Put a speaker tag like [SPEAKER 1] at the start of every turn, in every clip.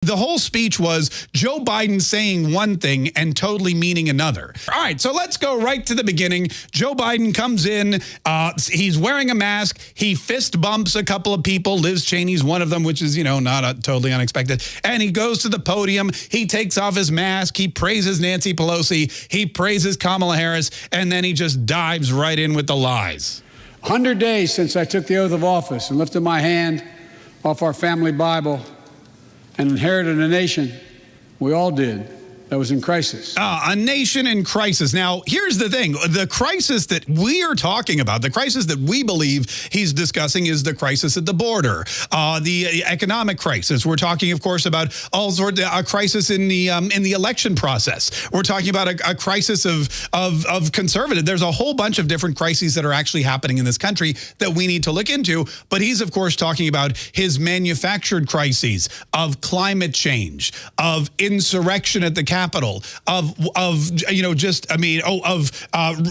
[SPEAKER 1] The whole speech was Joe Biden saying one thing and totally meaning another. All right, so let's go right to the beginning. Joe Biden comes in. He's wearing a mask. He fist bumps a couple of people. Liz Cheney's one of them, which is, not totally unexpected. And he goes to the podium. He takes off his mask. He praises Nancy Pelosi. He praises Kamala Harris. And then he just dives right in with the lies.
[SPEAKER 2] 100 days since I took the oath of office and lifted my hand off our family Bible and inherited a nation, we all did, that was in crisis.
[SPEAKER 1] A nation in crisis. Now, here's the thing. The crisis that we are talking about, the crisis that we believe he's discussing is the crisis at the border, the economic crisis. We're talking, of course, about all sorts of a crisis in the election process. We're talking about a crisis of conservative. There's a whole bunch of different crises that are actually happening in this country that we need to look into. But he's, of course, talking about his manufactured crises of climate change, of insurrection at the Capitol, of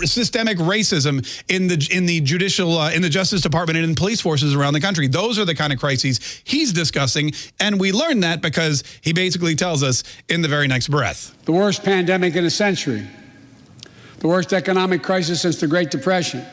[SPEAKER 1] systemic racism in the judicial, in the Justice Department and in police forces around the country. Those are the kind of crises he's discussing, and we learn that because he basically tells us in the very next breath.
[SPEAKER 2] The worst pandemic in a century, the worst economic crisis since the Great Depression,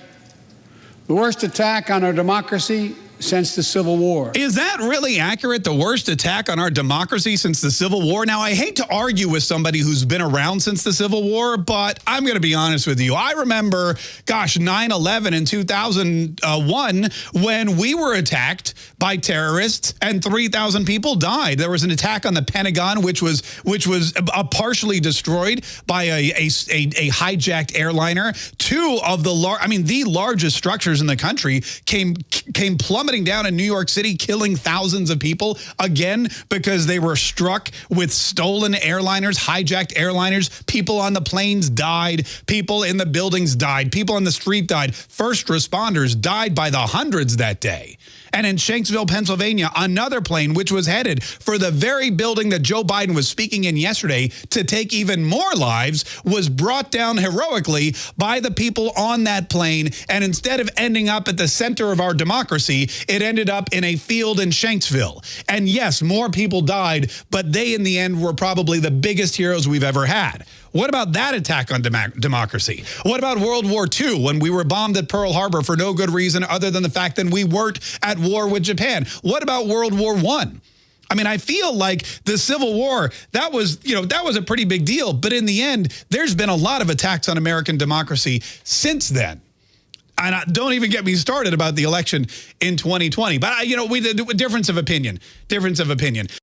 [SPEAKER 2] the worst attack on our democracy since the Civil War.
[SPEAKER 1] Is that really accurate? The worst attack on our democracy since the Civil War? Now, I hate to argue with somebody who's been around since the Civil War, but I'm going to be honest with you. I remember, 9/11 in 2001 when we were attacked by terrorists and 3,000 people died. There was an attack on the Pentagon, which was partially destroyed by a hijacked airliner. Two of the largest structures in the country came plummeting down in New York City, killing thousands of people, again, because they were struck with stolen airliners, hijacked airliners. People on the planes died. People in the buildings died. People on the street died. First responders died by the hundreds that day. And in Shanksville, Pennsylvania, another plane, which was headed for the very building that Joe Biden was speaking in yesterday to take even more lives, was brought down heroically by the people on that plane. And instead of ending up at the center of our democracy, it ended up in a field in Shanksville. And yes, more people died, but they in the end were probably the biggest heroes we've ever had. What about that attack on democracy? What about World War II when we were bombed at Pearl Harbor for no good reason other than the fact that we weren't at war with Japan? What about World War I? I mean, I feel like the Civil War, that was a pretty big deal. But in the end, there's been a lot of attacks on American democracy since then. And don't even get me started about the election in 2020. But, difference of opinion.